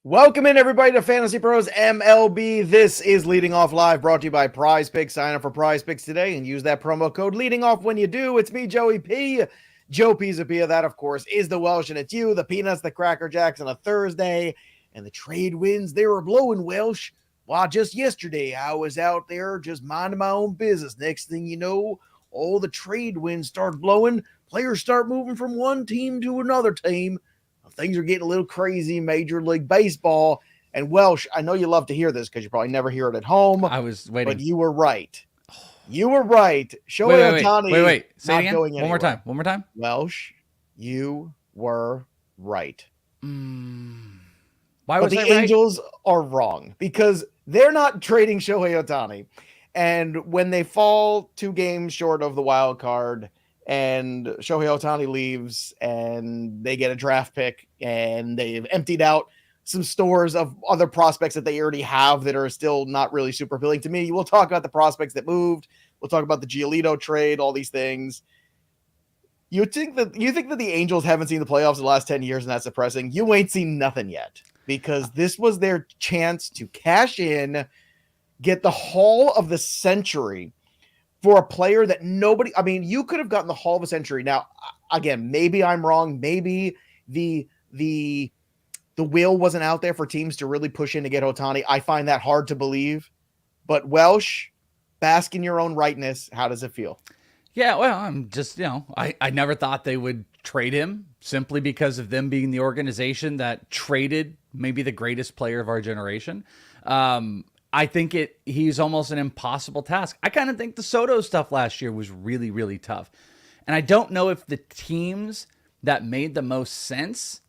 Welcome in, everybody, to Fantasy Pros MLB. This is Leading Off Live, brought to you by PrizePicks. Sign up for PrizePicks today and use that promo code Leading Off when you do. It's me, Joey P. Joe Pizzapia. That, of course, is the Welsh, and it's you, the Peanuts, the Cracker Jacks on a Thursday. And the trade winds, they were blowing, Welsh. Well, just yesterday, I was out there just minding my own business. Next thing you know, all the trade winds start blowing. Players start moving from one team to another team. Things are getting a little crazy in Major League Baseball. And Welsh, I know you love to hear this because you probably never hear it at home. I was waiting. But you were right. You were right. Shohei Ohtani. Wait. Say it again. One more time. Welsh, you were right. Why was the I right? Angels are wrong because they're not trading Shohei Ohtani. And when they fall 2 games short of the wild card, and Shohei Ohtani leaves and they get a draft pick and they've emptied out some stores of other prospects that they already have that are still not really super appealing to me. We'll talk about the prospects that moved. We'll talk about the Giolito trade, all these things. You think that the Angels haven't seen the playoffs in the last 10 years and that's depressing? You ain't seen nothing yet because this was their chance to cash in, get the haul of the century for a player that nobody, I mean, you could have gotten the haul of a century. Now, again, maybe I'm wrong. Maybe the will wasn't out there for teams to really push in to get Ohtani. I find that hard to believe. But Welsh, bask in your own rightness. How does it feel? Yeah, well, I'm just, I never thought they would trade him simply because of them being the organization that traded maybe the greatest player of our generation. I think he's almost an impossible task. I kind of think the Soto stuff last year was really, really tough. And I don't know if the teams that made the most sense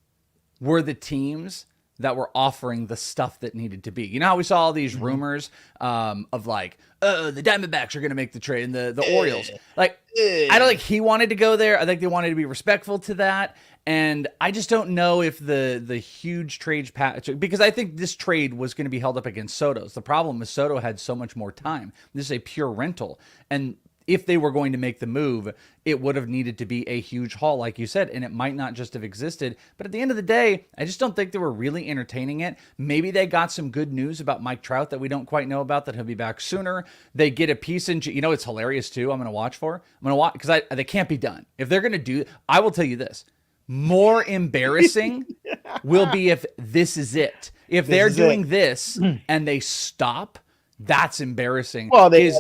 were the teams that were offering the stuff that needed to be. You know how we saw all these rumors of like, the Diamondbacks are going to make the trade and the Orioles. Like, I don't think he wanted to go there. I think they wanted to be respectful to that. And I just don't know if the huge trade because I think this trade was going to be held up against Soto's. The problem is Soto had so much more time. This is a pure rental. And if they were going to make the move, it would have needed to be a huge haul, like you said, and it might not just have existed. But at the end of the day, I just don't think they were really entertaining it. Maybe they got some good news about Mike Trout that we don't quite know about, that he'll be back sooner. They get a piece in, it's hilarious too. I'm going to watch because they can't be done. If they're going to do, I will tell you this. More embarrassing will be if this is it. If they're doing this and they stop, that's embarrassing. Well, they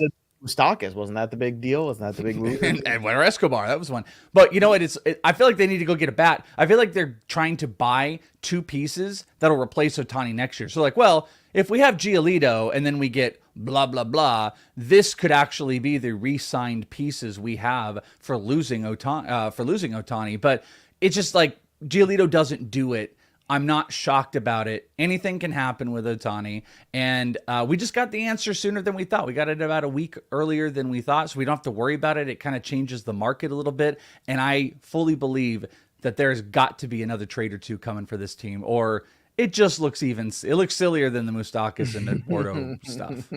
Mustakas, wasn't that the big deal? Wasn't that the big move? and Winter Escobar, that was one. But you know what? I feel like they need to go get a bat. I feel like they're trying to buy 2 pieces that'll replace Ohtani next year. So like, well, if we have Giolito and then we get blah, blah, blah, this could actually be the re-signed pieces we have for losing Ohtani. But it's just like Giolito doesn't do it. I'm not shocked about it. Anything can happen with Ohtani. And we just got the answer sooner than we thought. We got it about a week earlier than we thought, so we don't have to worry about it. It kind of changes the market a little bit. And I fully believe that there's got to be another trade or 2 coming for this team, or it just looks it looks sillier than the Moustakas and the Porto stuff.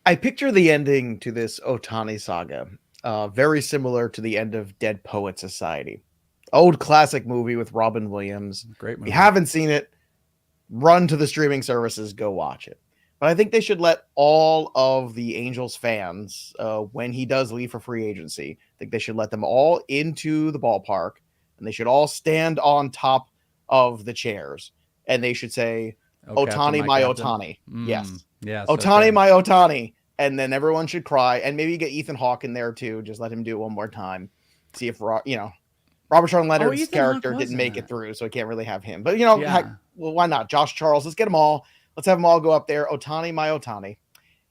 I picture the ending to this Ohtani saga very similar to the end of Dead Poet Society. Old classic movie with Robin Williams. Great movie. If you haven't seen it, run to the streaming services, go watch it. But I think they should let all of the Angels fans, when he does leave for free agency, I think they should let them all into the ballpark, and they should all stand on top of the chairs, and they should say, Ohtani, my Ohtani. Yes. Ohtani, my Ohtani. And then everyone should cry, and maybe get Ethan Hawke in there too. Just let him do it one more time. See if, Robert Sean Leonard's character didn't make it through, so I can't really have him. But, heck, well, why not? Josh Charles, let's get them all. Let's have them all go up there. Ohtani, my Ohtani.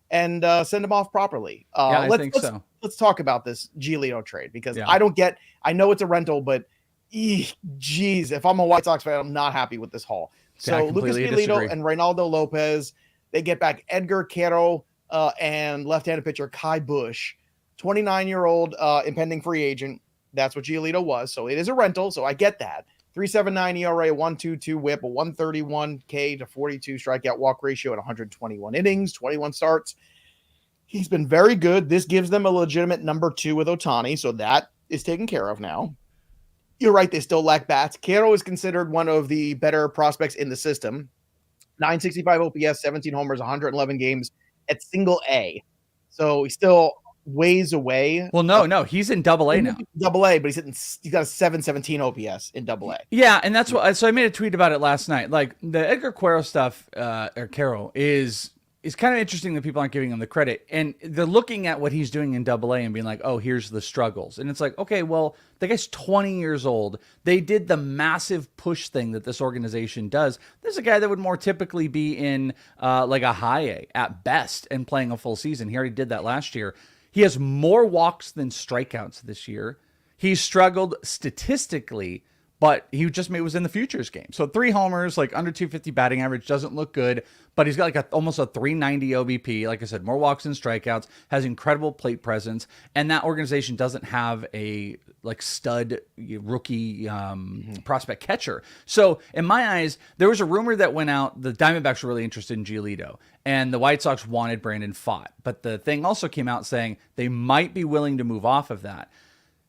And send them off properly. I think so. Let's talk about this Giolito trade because I know it's a rental, but geez, if I'm a White Sox fan, I'm not happy with this haul. So Lucas Giolito and Reynaldo Lopez, they get back Edgar Quero and left-handed pitcher Kai Bush, 29-year-old impending free agent. That's what Giolito was. So it is a rental. So I get that. 3.79 ERA, 1.22 whip, a 131 K to 42 strikeout walk ratio at 121 innings, 21 starts. He's been very good. This gives them a legitimate number 2 with Ohtani. So that is taken care of now. You're right. They still lack bats. Cano is considered one of the better prospects in the system. 965 OPS, 17 homers, 111 games at single A. So he's still ways away. Well, no, he's in Double A now. Double A, but he's got a 717 OPS in Double A. Yeah, and that's what. So I made a tweet about it last night. Like the Edgar Quero stuff, or Caro is kind of interesting that people aren't giving him the credit, and they're looking at what he's doing in Double A and being like, "Oh, here's the struggles," and it's like, okay, well, the guy's 20 years old. They did the massive push thing that this organization does. There's a guy that would more typically be in like a high A at best and playing a full season. He already did that last year. He has more walks than strikeouts this year. He struggled statistically, but he just was in the futures game. So 3 homers, like under 250 batting average, doesn't look good, but he's got like almost a 390 OBP. Like I said, more walks than strikeouts, has incredible plate presence, and that organization doesn't have a like stud rookie prospect catcher. So in my eyes, there was a rumor that went out, the Diamondbacks were really interested in Giolito, and the White Sox wanted Brandon Pfaadt. But the thing also came out saying they might be willing to move off of that.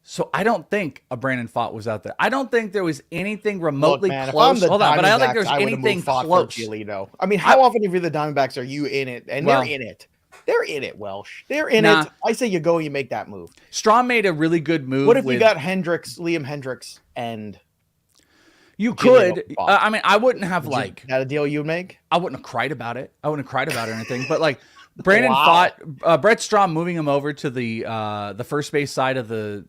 So I don't think a Brandon Pfaadt was out there. I don't think there was anything remotely close. Hold on, but I don't think there's anything close. I mean, how often if you're the Diamondbacks are you in it? And they're in it. They're in it, Welsh. They're in it. I say you go and you make that move. Strahm made a really good move. What if you got Liam Hendricks, and you could? I mean, I wouldn't have like that a deal you'd make. I wouldn't have cried about it. I wouldn't have cried about it or anything. But like Brandon Pfaadt, Brett Strahm moving him over to the first base side of the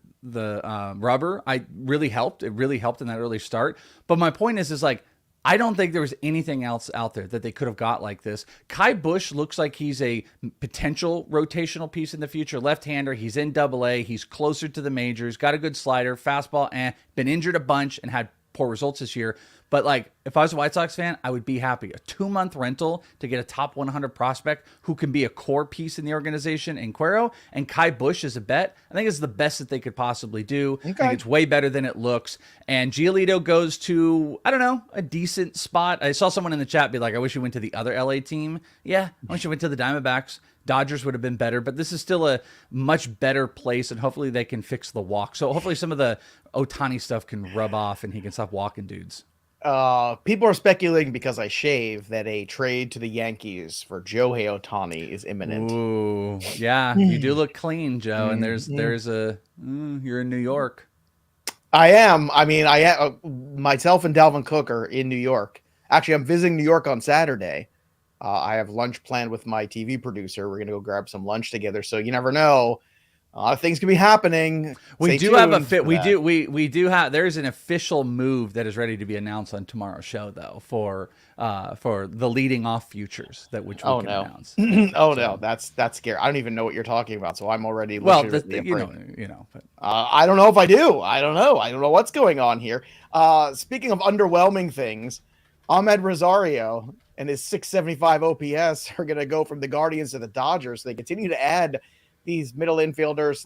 rubber, really helped. It really helped in that early start. But my point is like, I don't think there was anything else out there that they could have got like this. Kai Busch looks like he's a potential rotational piece in the future. Left-hander, he's in Double A, he's closer to the majors, got a good slider, fastball, been injured a bunch and had poor results this year. But like, if I was a White Sox fan, I would be happy. A 2-month rental to get a top 100 prospect who can be a core piece in the organization in Quero, and Kai Busch is a bet. I think it's the best that they could possibly do. Okay. I think it's way better than it looks. And Giolito goes to, I don't know, a decent spot. I saw someone in the chat be like, I wish he went to the other LA team. Yeah, I wish he went to the Diamondbacks. Dodgers would have been better, but this is still a much better place, and hopefully they can fix the walk. So hopefully some of the Ohtani stuff can rub off and he can stop walking dudes. People are speculating because I shave that a trade to the Yankees for Shohei Ohtani is imminent. Ooh, yeah, you do look clean, Joe. And there's you're in New York. I am. I mean, I am. Myself and Dalvin Cook are in New York. Actually, I'm visiting New York on Saturday. I have lunch planned with my TV producer. We're gonna go grab some lunch together. So you never know. A lot of things could be happening. We do have a fit. We do have. There's an official move that is ready to be announced on tomorrow's show, though, for the leading off futures that which we can announce. No, that's scary. I don't even know what you're talking about, so I'm already you know. But. I don't know if I do. I don't know. I don't know what's going on here. Speaking of underwhelming things, Ahmed Rosario and his 675 OPS are going to go from the Guardians to the Dodgers. They continue to add these middle infielders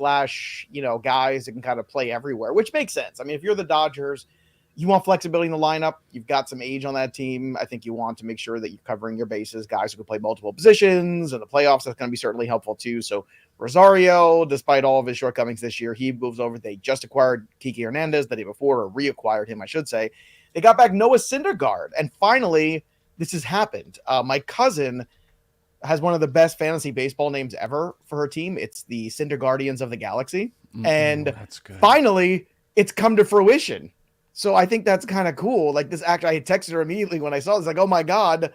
/ guys that can kind of play everywhere, which makes sense. I mean, if you're the Dodgers, you want flexibility in the lineup. You've got some age on that team. I think you want to make sure that you're covering your bases, guys who can play multiple positions. In the playoffs, that's going to be certainly helpful too. So Rosario, despite all of his shortcomings this year, he moves over. They just acquired Kiki Hernandez the day before, or reacquired him, I should say. They got back Noah Syndergaard, and finally, this has happened. My cousin has one of the best fantasy baseball names ever for her team. It's the Syndergaardians of the Galaxy. And finally, it's come to fruition. So I think that's kind of cool. Like this act, I had texted her immediately when I saw this, like, oh my God,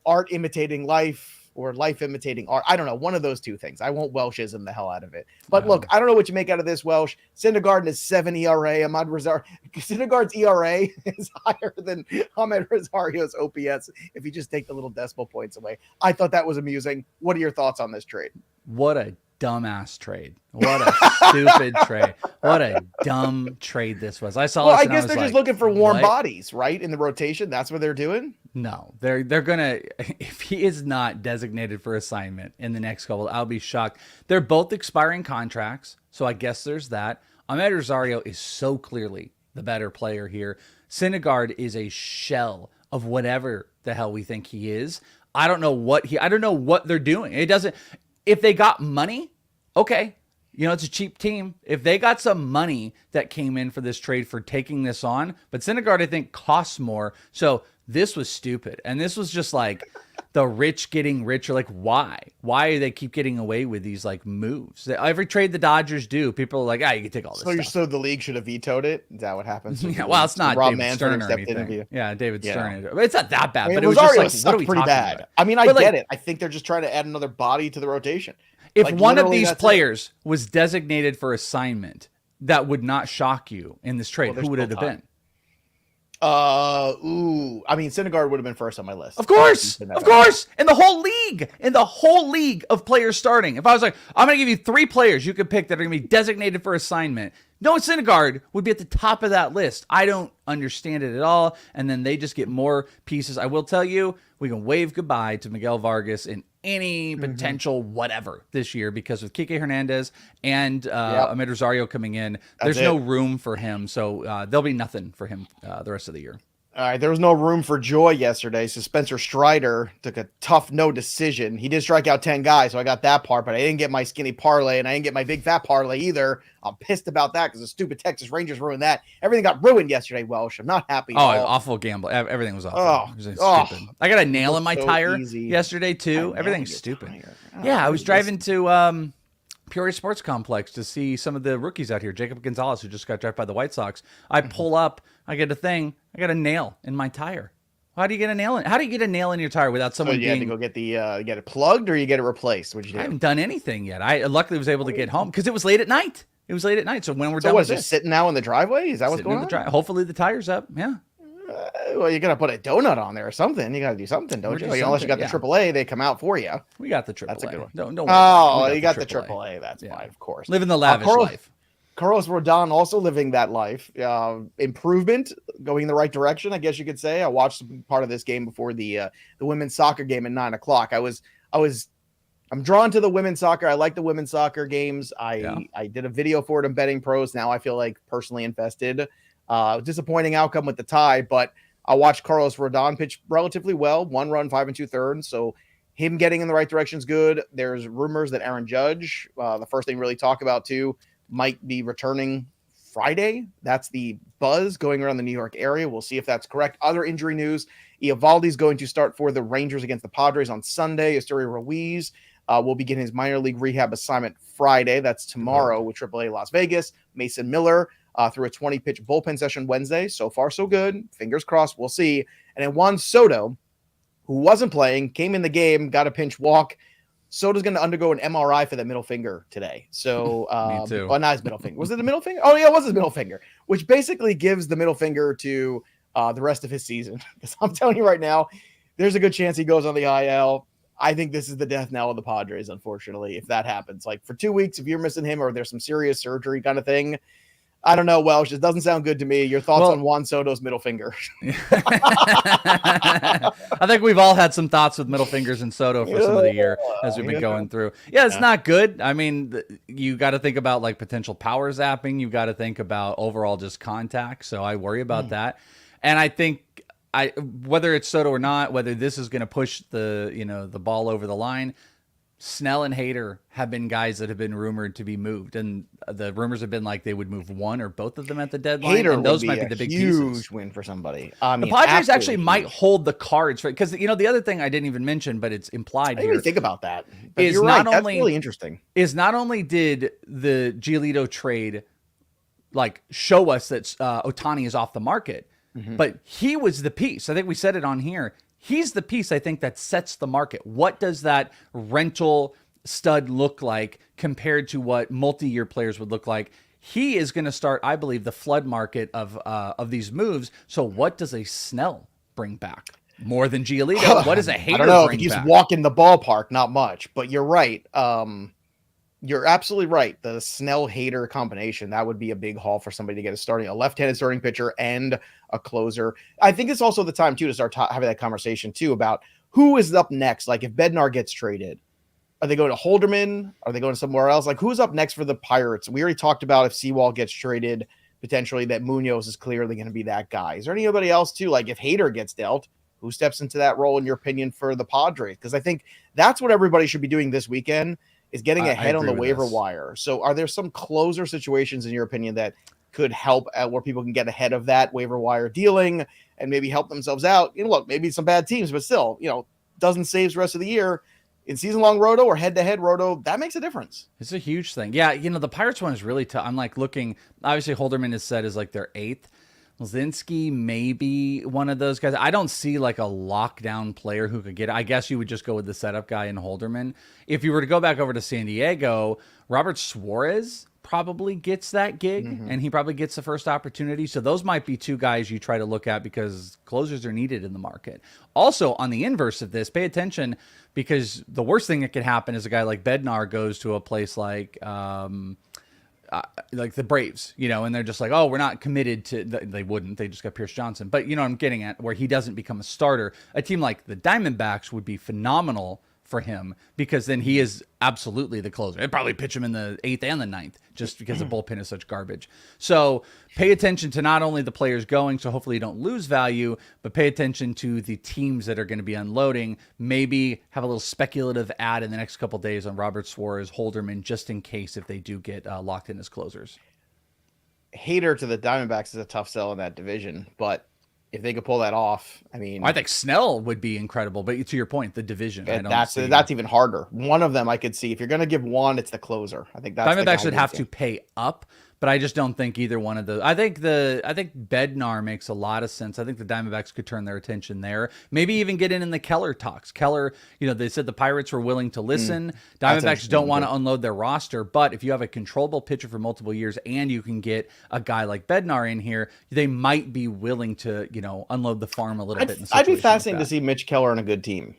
art imitating life or life imitating art. I don't know. One of those two things. I won't Welshism the hell out of it. But look, I don't know what you make out of this, Welsh. Syndergaard is 7 ERA. Ahmed Rosario. Syndergaard's ERA is higher than Ahmed Rosario's OPS if you just take the little decimal points away. I thought that was amusing. What are your thoughts on this trade? What a dumbass trade. What a stupid trade. What a dumb trade this was. I saw this. I guess they're just looking for warm bodies, right? In the rotation. That's what they're doing. No, they're gonna, if he is not designated for assignment in the next couple, I'll be shocked. They're both expiring contracts, so I guess there's that. Ahmed Rosario is so clearly the better player here. Syndergaard is a shell of whatever the hell we think he is. I don't know what they're doing. It doesn't. If they got money, okay, You know, it's a cheap team. If they got some money that came in for this trade for taking this on, but Syndergaard, I think, costs more. So this was stupid. And this was just like the rich getting richer. Like, why? Why do they keep getting away with these like moves? Every trade the Dodgers do, people are like, you can take all this stuff. So the league should have vetoed it? Is that what happens? Yeah, well, it's not Rob David Manfred Stern or anything. Yeah, David Stern. It's not that bad, but it was Rosario just like, what are we pretty talking bad. about? I mean, I get it. I think they're just trying to add another body to the rotation. If one of these players was designated for assignment, that would not shock you in this trade. Who would it have been? I mean, Syndergaard would have been first on my list. Of course. In the whole league of players starting. If I was like, I'm going to give you 3 players you could pick that are going to be designated for assignment, Noah Syndergaard would be at the top of that list. I don't understand it at all. And then they just get more pieces. I will tell you, we can wave goodbye to Miguel Vargas in any potential whatever this year, because with Kike Hernandez and Amed Rosario coming in, there's no room for him. So there'll be nothing for him the rest of the year. All right, there was no room for joy yesterday. So Spencer Strider took a tough no decision. He did strike out 10 guys, so I got that part, but I didn't get my skinny parlay, and I didn't get my big fat parlay either. I'm pissed about that because the stupid Texas Rangers ruined that. Everything got ruined yesterday, Welsh. I'm not happy. Awful gamble. Everything was awful. It was stupid. I got a nail in my tire yesterday, too. Everything's stupid. I was driving to Peoria Sports Complex to see some of the rookies out here. Jacob Gonzalez, who just got drafted by the White Sox. I pull up. I get a thing. I got a nail in my tire. How do you get a nail in? How do you get a nail in your tire without someone you had to go get get it plugged, or you get it replaced? What'd you do? I haven't done anything yet. I luckily was able to get home because it was late at night. So when we're done with this, just sitting now in the driveway? Is that what's going on? Hopefully the tire's up. Yeah. Well, you're gonna put a donut on there or something. You gotta do something, don't you? Unless you got the AAA, they come out for you. We got the AAA. That's a good one. Don't worry. You got the AAA. That's fine, of course. Living the lavish life. Carlos Rodon also living that life. Improvement, going in the right direction, I guess you could say. I watched part of this game before the women's soccer game at 9:00. I'm drawn to the women's soccer. I like the women's soccer games. I did a video for it on Betting Pros. Now I feel like personally invested. Disappointing outcome with the tie, but I watched Carlos Rodon pitch relatively well. 1 run, 5 2/3. So him getting in the right direction is good. There's rumors that Aaron Judge, the first thing really talk about too, might be returning Friday. That's the buzz going around the New York area. We'll see if that's correct. Other injury news: Eovaldi's going to start for the Rangers against the Padres on Sunday. Asturio Ruiz will begin his minor league rehab assignment Friday. That's tomorrow with AAA Las Vegas. Mason Miller through a 20-pitch bullpen session Wednesday. So far, so good. Fingers crossed. We'll see. And then Juan Soto, who wasn't playing, came in the game, got a pinch walk. Soto's going to undergo an MRI for the middle finger today. So, Me too. Well, not his middle finger. Was it the middle finger? Oh, yeah, it was his middle finger, which basically gives the middle finger to the rest of his season. Because I'm telling you right now, there's a good chance he goes on the IL. I think this is the death knell of the Padres, unfortunately, if that happens. Like for 2 weeks, if you're missing him or there's some serious surgery kind of thing, I don't know, Welsh. It doesn't sound good to me. Your thoughts on Juan Soto's middle finger? I think we've all had some thoughts with middle fingers and Soto for some of the year as we've been going through. Yeah, it's not good. I mean, you got to think about like potential power zapping. You got to think about overall just contact. So I worry about that. And I think whether it's Soto or not, whether this is going to push the ball over the line, Snell and Hader have been guys that have been rumored to be moved, and the rumors have been like they would move one or both of them at the deadline. Hader and those would might be the big huge win for somebody. The Padres actually might hold the cards for because the other thing I didn't even mention, but it's implied I didn't here. Even think about that. Is you're not right. Only that's really interesting. Is not only did the Giolito trade like show us that Ohtani is off the market, but he was the piece. I think we said it on here. He's the piece, I think, that sets the market. What does that rental stud look like compared to what multi-year players would look like? He is going to start, I believe, the flood market of these moves. So what does a Snell bring back? More than Giolito? What does a Hader bring back? I don't know. If he's walking the ballpark, not much. But you're right. You're absolutely right. The Snell-Hader combination, that would be a big haul for somebody to get a left-handed starting pitcher and a closer. I think it's also the time, too, to start having that conversation, too, about who is up next. Like, if Bednar gets traded, are they going to Holderman? Are they going somewhere else? Like, who's up next for the Pirates? We already talked about if Sewall gets traded, potentially that Munoz is clearly going to be that guy. Is there anybody else, too? Like, if Hader gets dealt, who steps into that role, in your opinion, for the Padres? Because I think that's what everybody should be doing this weekend. is getting I ahead on agree the with waiver this. wire. So are there some closer situations in your opinion that could help where people can get ahead of that waiver wire dealing and maybe help themselves out? Look, maybe some bad teams, but still, dozen saves the rest of the year in season long roto or head to head roto, that makes a difference. It's a huge thing. Yeah, the Pirates one is really tough. I'm like looking, obviously Holderman is set as like their 8th. Lizinski may be one of those guys. I don't see like a lockdown player who could get it. I guess you would just go with the setup guy in Holderman. If you were to go back over to San Diego, Robert Suarez probably gets that gig, and he probably gets the first opportunity. So those might be 2 guys you try to look at because closers are needed in the market. Also, on the inverse of this, pay attention because the worst thing that could happen is a guy like Bednar goes to a place like the Braves, and they're just like, oh, we're not committed to. They wouldn't. They just got Pierce Johnson. But what I'm getting at, where he doesn't become a starter. A team like the Diamondbacks would be phenomenal for him because then he is absolutely the closer. They'd probably pitch him in the 8th and the 9th just because the bullpen is such garbage. So pay attention to not only the players going, so hopefully you don't lose value, but pay attention to the teams that are going to be unloading. Maybe have a little speculative ad in the next couple of days on Robert Suarez, Holderman, just in case if they do get locked in as closers. Hater to the Diamondbacks is a tough sell in that division, but if they could pull that off, I think Snell would be incredible. But to your point, the division, that's even harder. One of them I could see. If you're going to give one, it's the closer. I think that's Diamondbacks would have to pay up, but I just don't think either one of those. I think Bednar makes a lot of sense. I think the Diamondbacks could turn their attention there. Maybe even get in the Keller talks. Keller, they said the Pirates were willing to listen. Diamondbacks don't want to unload their roster, but if you have a controllable pitcher for multiple years and you can get a guy like Bednar in here, they might be willing to, unload the farm a little bit. I'd be fascinated to see Mitch Keller on a good team.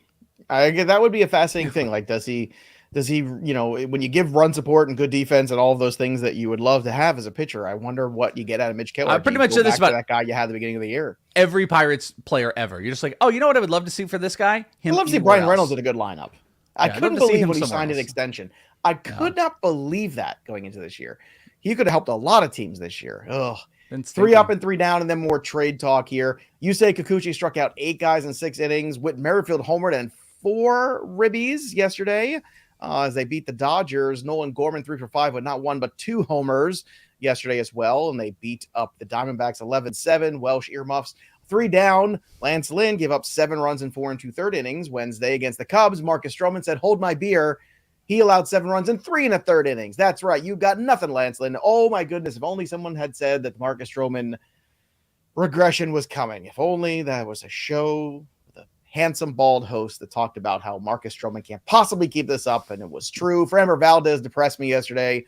That would be a fascinating thing. Like, does he, when you give run support and good defense and all of those things that you would love to have as a pitcher, I wonder what you get out of Mitch Keller. I pretty much said this about that guy you had at the beginning of the year. Every Pirates player ever. You're just like, oh, you know what I would love to see for this guy? I'd love to see Brian Reynolds in a good lineup. I couldn't believe when he signed an extension. I could not believe that going into this year. He could have helped a lot of teams this year. Ugh. 3 up and 3 down, and then more trade talk here. Yusei Kikuchi struck out 8 guys in 6 innings. Whit Merrifield homered and 4 ribbies yesterday as they beat the Dodgers. Nolan Gorman 3 for 5 with not 1 but 2 homers yesterday as well, and they beat up the Diamondbacks 11-7. Welsh earmuffs 3 down. Lance Lynn gave up 7 runs in 4 2/3 innings. Wednesday against the Cubs, Marcus Stroman said, "Hold my beer." He allowed 7 runs in 3 1/3 innings. That's right. You got nothing, Lance Lynn. Oh, my goodness. If only someone had said that Marcus Stroman regression was coming. If only that was a show with a handsome, bald host that talked about how Marcus Stroman can't possibly keep this up, and it was true. Framber Valdez depressed me yesterday.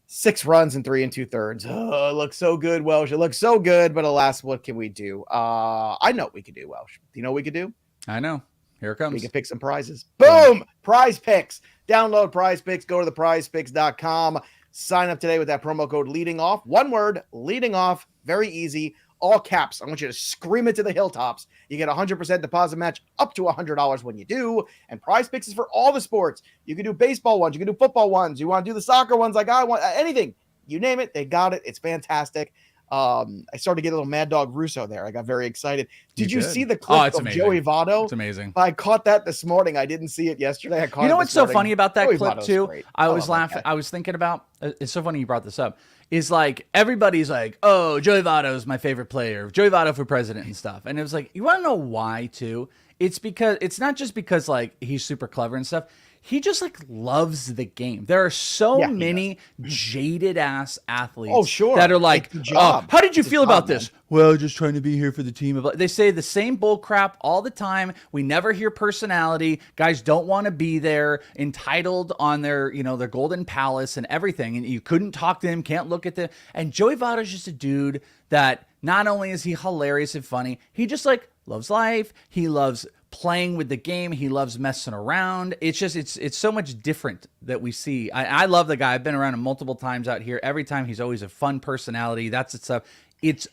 6 runs in 3 2/3. Oh, it looks so good, Welsh. It looks so good, but alas, what can we do? I know what we could do, Welsh. Do you know what we could do? I know. Here it comes. We can pick some prizes. Boom! PrizePicks. Download PrizePicks. Go to the PrizePicks.com. Sign up today with that promo code leading off. One word, leading off. Very easy. All caps. I want you to scream it to the hilltops. You get a 100% deposit match up to $100 when you do. And PrizePicks is for all the sports. You can do baseball ones. You can do football ones. You want to do the soccer ones like I want. Anything. You name it. They got it. It's fantastic. I started to get a little Mad Dog Russo there. I got very excited. Did you see the clip of Joey Votto? It's amazing. I caught that this morning. I didn't see it yesterday. I caught it. You know what's so funny about that Joey clip Votto's too? great. I was laughing. I was thinking about. It's so funny you brought this up. Is like everybody's like, oh, Joey Votto is my favorite player. Joey Votto for president and stuff. And it was like, you want to know why too? It's because it's not just because like he's super clever and stuff. He just like loves the game. There are so many jaded ass athletes that are like, how did you feel about this? Well, just trying to be here for the team. They say the same bull crap all the time. We never hear personality. Guys don't want to be there, entitled on their, their golden palace and everything. And you couldn't talk to them, can't look at them. And Joey Votto is just a dude that not only is he hilarious and funny, he just like loves life. He loves playing with the game. He loves messing around. It's just, it's so much different that we see. I love the guy. I've been around him multiple times out here. Every time he's always a fun personality. That's it stuff.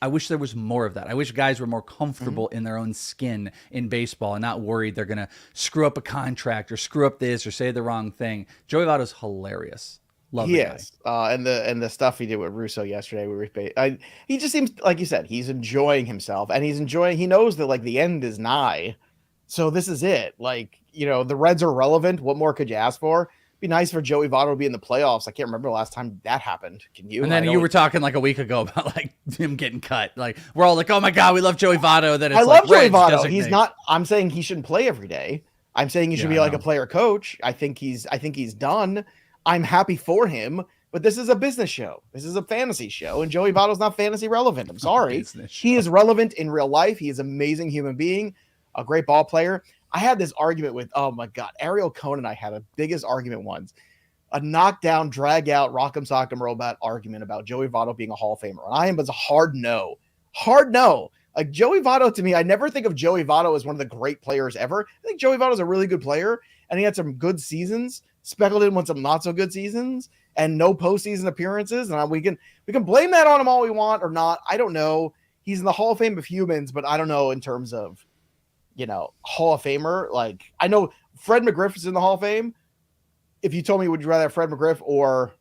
I wish there was more of that. I wish guys were more comfortable in their own skin in baseball and not worried they're going to screw up a contract or screw up this or say the wrong thing. Joey Votto's hilarious. Love the guy. And the stuff he did with Russo yesterday, he just seems, like you said, he's enjoying himself, and he knows that like the end is nigh. So this is it. Like, the Reds are relevant. What more could you ask for? Be nice for Joey Votto to be in the playoffs. I can't remember the last time that happened. Can you? And then you were talking like a week ago about like him getting cut. Like we're all like, oh my God, we love Joey Votto. Then it's I like love Joey Votto. designate. He's not. I'm saying he shouldn't play every day. I'm saying he should be like a player coach. I think he's done. I'm happy for him. But this is a business show. This is a fantasy show, and Joey Votto's not fantasy relevant. I'm sorry. He is relevant in real life. He is an amazing human being, a great ball player. I had this argument with, oh my God, Ariel Cohn and I had a biggest argument once. A knockdown, drag out, rock'em sock'em robot argument about Joey Votto being a Hall of Famer. And I was a hard no. Hard no. Like Joey Votto, to me, I never think of Joey Votto as one of the great players ever. I think Joey Votto is a really good player, and he had some good seasons, speckled in with some not so good seasons, and no postseason appearances. And we can blame that on him all we want or not. I don't know. He's in the Hall of Fame of humans, but I don't know in terms of, Hall of Famer. Like I know Fred McGriff is in the Hall of Fame. If you told me, would you rather have Fred McGriff or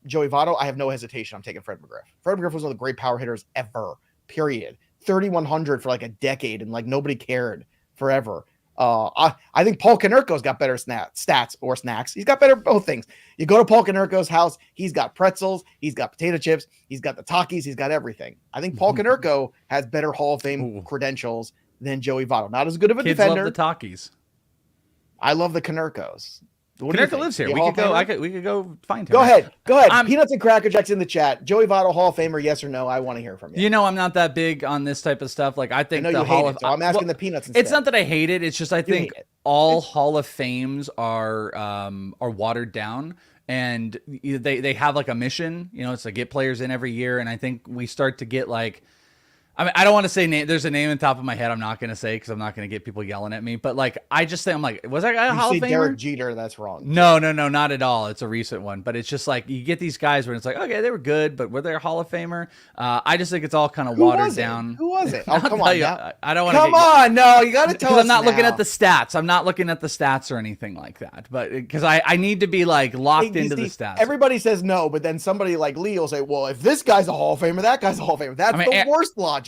Joey Votto? I have no hesitation. I'm taking Fred McGriff. Fred McGriff was one of the great power hitters ever, period. 3,100 for like a decade, and like nobody cared forever. I think Paul Konerko's got better stats or snacks. He's got better both things. You go to Paul Konerko's house, he's got pretzels, he's got potato chips, he's got the Takis, he's got everything. I think Paul Konerko has better Hall of Fame credentials than Joey Votto. Not as good of a defender. Love the Takis. I love the Konerkos. Konerko lives here. We could go find him. Go ahead. Peanuts and Cracker Jacks in the chat. Joey Votto, Hall of Famer, yes or no? I want to hear from you. I'm not that big on this type of stuff. Like I think I know the you Hall hate of it, so I'm asking the Peanuts instead. It's not that I hate it. It's just I think all Hall of Fames are watered down. And they have like a mission, it's to get players in every year. And I think we start to get like, I mean, I don't want to say name. There's a name on top of my head I'm not going to say because I'm not going to get people yelling at me. But like, I just think I'm like, was that guy a Hall of Famer? Derek Jeter, that's wrong. No, not at all. It's a recent one, but it's just like you get these guys where it's like, okay, they were good, but were they a Hall of Famer? I just think it's all kind of watered down. Who was it? Oh, come on! I don't want to. Come on, no, you got to tell us. I'm not looking at the stats. I'm not looking at the stats or anything like that. But because I need to be like locked into the stats. Everybody says no, but then somebody like Lee will say, well, if this guy's a Hall of Famer, that guy's a Hall of Famer. That's the worst logic.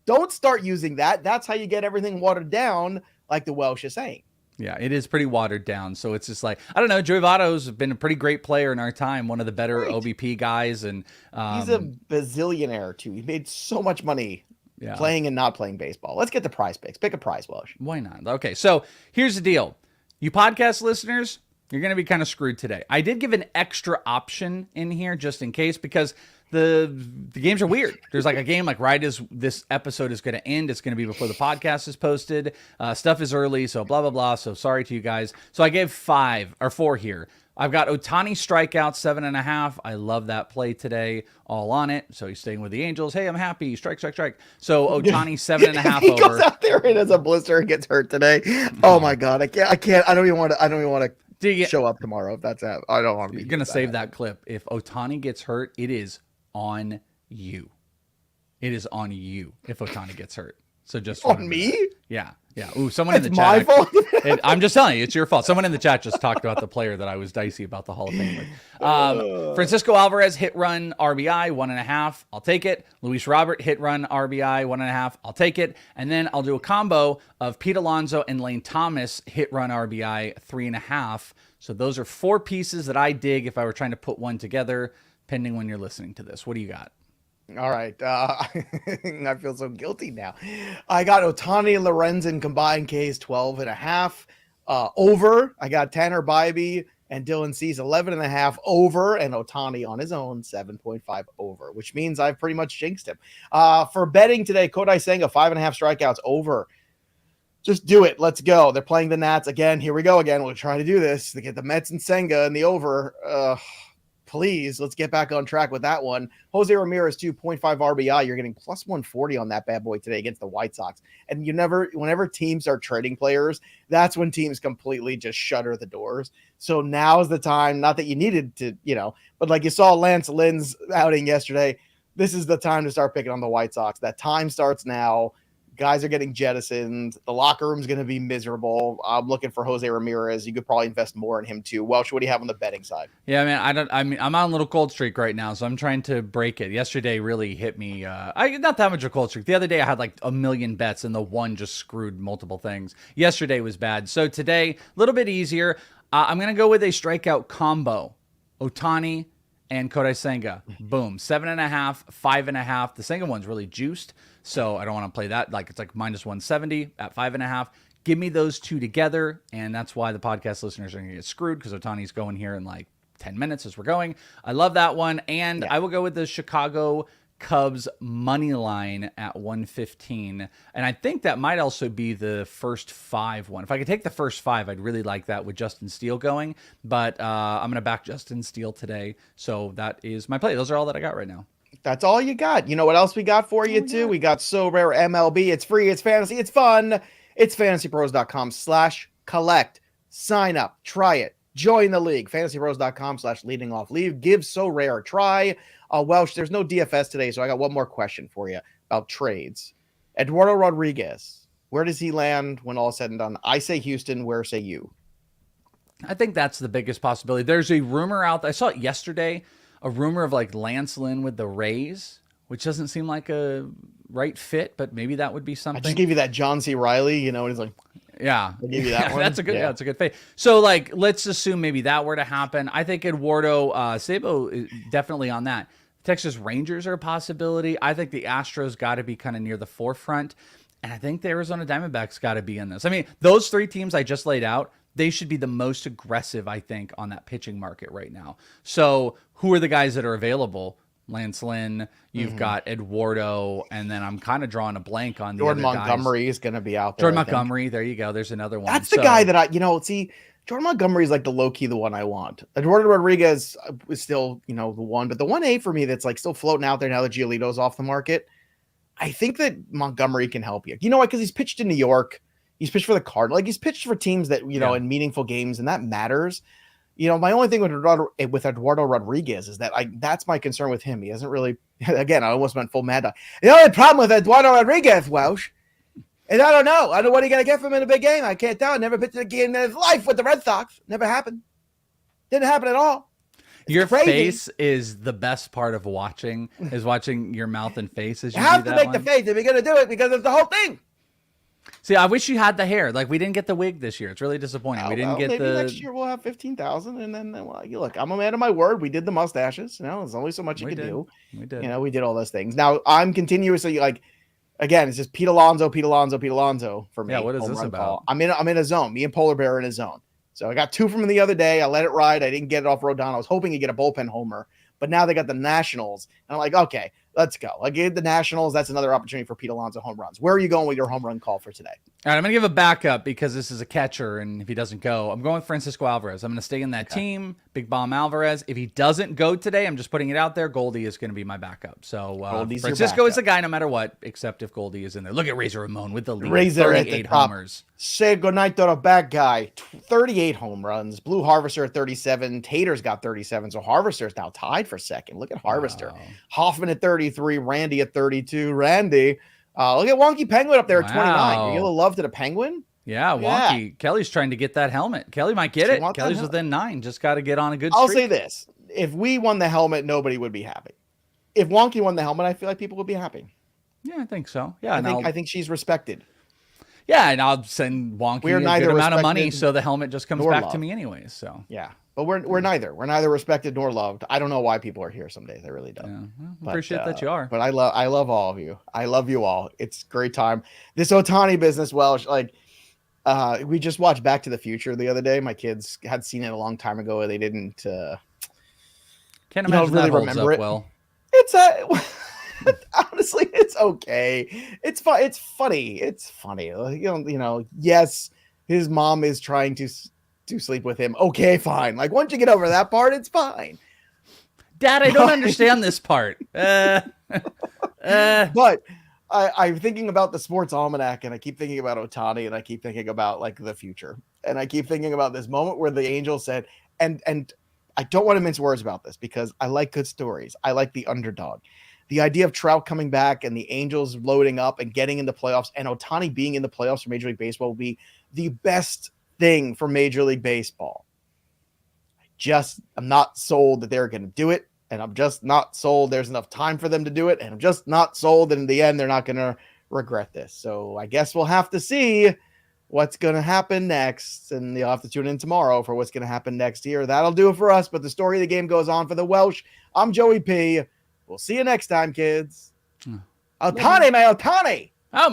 Don't start using that. That's how you get everything watered down, like the Welsh is saying. Yeah, it is pretty watered down. So it's just like, I don't know, Joey Votto's been a pretty great player in our time, one of the better OBP guys. And he's a bazillionaire, too. He made so much money playing and not playing baseball. Let's get the PrizePicks. Pick a prize, Welsh. Why not? Okay, so here's the deal. You podcast listeners, you're going to be kind of screwed today. I did give an extra option in here just in case because the games are weird. There's like a game like right as this episode is going to end. It's going to be before the podcast is posted. Stuff is early, so blah, blah, blah. So sorry to you guys. So I gave 4 here. I've got Ohtani strikeout 7.5. I love that play today. All on it. So he's staying with the Angels. Hey, I'm happy. Strike. So Ohtani 7.5 he over. goes out there and has a blister and gets hurt today. Oh my God. I can't. I don't even want to show up tomorrow if that's that. I don't want to be. You're going to save that clip. If Ohtani gets hurt, it is on you. It is on you if Ohtani gets hurt. So just on me? Yeah. Ooh, someone in the chat. My fault. I'm just telling you, it's your fault. Someone in the chat just talked about the player that I was dicey about the Hall of Fame with. Francisco Alvarez hit run RBI 1.5. I'll take it. Luis Robert hit run RBI 1.5. I'll take it. And then I'll do a combo of Pete Alonso and Lane Thomas hit run RBI 3.5. So those are 4 pieces that I dig if I were trying to put one together. Pending when you're listening to this. What do you got? All right. I feel so guilty now. I got Ohtani and Lorenzen combined Ks 12.5 over. I got Tanner Bybee and Dylan Cease 11.5 over, and Ohtani on his own 7.5 over, which means I've pretty much jinxed him. For betting today, Kodai Senga 5.5 strikeouts over. Just do it. Let's go. They're playing the Nats again. Here we go again. We'll try to do this to get the Mets and Senga and the over. Please, let's get back on track with that one. Jose Ramirez, 2.5 RBI. You're getting plus 140 on that bad boy today against the White Sox. And whenever teams are trading players, that's when teams completely just shutter the doors. So now's the time, not that you needed to, but like you saw Lance Lynn's outing yesterday, this is the time to start picking on the White Sox. That time starts now. Guys are getting jettisoned. The locker room's going to be miserable. I'm looking for Jose Ramirez. You could probably invest more in him too. Welsh, what do you have on the betting side? Yeah, man. I'm on a little cold streak right now, so I'm trying to break it. Yesterday really hit me. Not that much of a cold streak. The other day I had like a million bets, and the one just screwed multiple things. Yesterday was bad. So today, a little bit easier. I'm going to go with a strikeout combo. Ohtani and Kodai Senga. Boom. 7.5, 5.5. The Senga one's really juiced, so I don't want to play that. Like, it's like minus 170 at 5.5. Give me those two together, and that's why the podcast listeners are going to get screwed, because Ohtani's going here in like 10 minutes as we're going. I love that one, and I will go with the Chicago Cubs money line at 115, and I think that might also be the first 5 one. If I could take the first 5, I'd really like that with Justin Steele going, but I'm going to back Justin Steele today, so that is my play. Those are all that I got right now. That's all you got. You know what else we got for you too? We got So Rare MLB. It's free, it's fantasy, it's fun. It's fantasypros.com/collect. Sign up, try it, join the league. fantasypros.com/leadingoffleague. Give So Rare a try. Welsh, there's no DFS today, so I got one more question for you about trades. Eduardo Rodriguez, where does he land when all is said and done? I say Houston. Where say you? I think that's the biggest possibility. There's a rumor out there. I saw it yesterday, a rumor of like Lance Lynn with the Rays, which doesn't seem like a right fit, but maybe that would be something. I just gave you that John C. Riley, and he's like, yeah, I'll give you that one. That's a good, that's a good fit. So like, let's assume maybe that were to happen. I think Eduardo Sabo is definitely on that. Texas Rangers are a possibility. I think the Astros got to be kind of near the forefront. And I think the Arizona Diamondbacks got to be in this. I mean, those 3 teams I just laid out, they should be the most aggressive, I think, on that pitching market right now. So who are the guys that are available? Lance Lynn, you've got Eduardo, and then I'm kind of drawing a blank on the Jordan other Montgomery guys. is going to be out there. Jordan Montgomery, there you go. There's another one. That's the guy that Jordan Montgomery is like the low key, the one I want. Eduardo Rodriguez is still, the one, but the 1A for me that's like still floating out there now that Giolito's off the market. I think that Montgomery can help you. You know what? Because he's pitched in New York. He's pitched for the Cardinals. Like, he's pitched for teams that, in meaningful games, and that matters. My only thing with Eduardo Rodriguez is that that's my concern with him. He hasn't really, again, I almost went full mad dog. The only problem with Eduardo Rodriguez, Welsh, and I don't know what are you going to get from him in a big game. I can't tell. Never pitched a game in his life with the Red Sox. Never happened. Didn't happen at all. Your face is the best part of watching your mouth and face as you have do to that make the face if you're going to do it, because it's the whole thing. See, I wish you had the hair. Like, we didn't get the wig this year. It's really disappointing. We didn't get maybe the next year we'll have 15,000, and then look, I'm a man of my word. We did the mustaches. There's only so much you can do. We did. We did all those things. Now I'm continuously again, it's just Pete Alonso for me. Yeah, what is this about? Call. I'm in a zone. Me and Polar Bear are in a zone. So I got 2 from the other day. I let it ride. I didn't get it off Rodon. I was hoping to get a bullpen homer, but now they got the Nationals, and I'm like, okay, let's go. I gave the Nationals. That's another opportunity for Pete Alonso home runs. Where are you going with your home run call for today? All right, I'm going to give a backup because this is a catcher, and if he doesn't go, I'm going with Francisco Alvarez. I'm going to stay in that team, Big Bomb Alvarez. If he doesn't go today, I'm just putting it out there, Goldie is going to be my backup. So Francisco is the guy no matter what, except if Goldie is in there. Look at Razor Ramon with the lead, Razor 38 homers. Say goodnight to the bad guy. 38 home runs. Blue Harvester at 37. Tater's got 37. So Harvester's now tied for second. Look at Harvester. Wow. Hoffman at 33. Randy at 32. Randy. Look at Wonky Penguin up there at 29. You give a little love to the Penguin? Yeah, Wonky. Yeah. Kelly's trying to get that helmet. Kelly might get it. Kelly's within 9. Just got to get on a good streak. I'll say this. If we won the helmet, nobody would be happy. If Wonky won the helmet, I feel like people would be happy. Yeah, I think so. Yeah, I think she's respected. Yeah, and I'll send Wonky a good amount of money so the helmet just comes back to me anyways. So yeah, but we're neither. We're neither respected nor loved. I don't know why people are here some days. I really don't. Yeah, well, appreciate that you are. But I love all of you. I love you all. It's a great time. This Ohtani business, Welsh, we just watched Back to the Future the other day. My kids had seen it a long time ago. They didn't. Can't imagine really that holds remember up it. Well. It's honestly, it's okay. It's fun. It's funny. It's funny. Yes, his mom is trying to sleep with him. Okay, fine. Like, once you get over that part, it's fine. Dad, I don't understand this part. But I'm thinking about the sports almanac, and I keep thinking about Ohtani, and I keep thinking about the future, and I keep thinking about this moment where the Angels said, and I don't want to mince words about this because I like good stories. I like the underdog. The idea of Trout coming back and the Angels loading up and getting into playoffs and Ohtani being in the playoffs for Major League Baseball will be the best thing for Major League Baseball. I'm not sold that they're going to do it. And I'm just not sold there's enough time for them to do it. And I'm just not sold that in the end, they're not going to regret this. So I guess we'll have to see. what's going to happen next. And you'll have to tune in tomorrow for what's going to happen next year. That'll do it for us. But the story of the game goes on for the Welsh. I'm Joey P. We'll see you next time, kids. Ohtani, my Ohtani. Oh, my.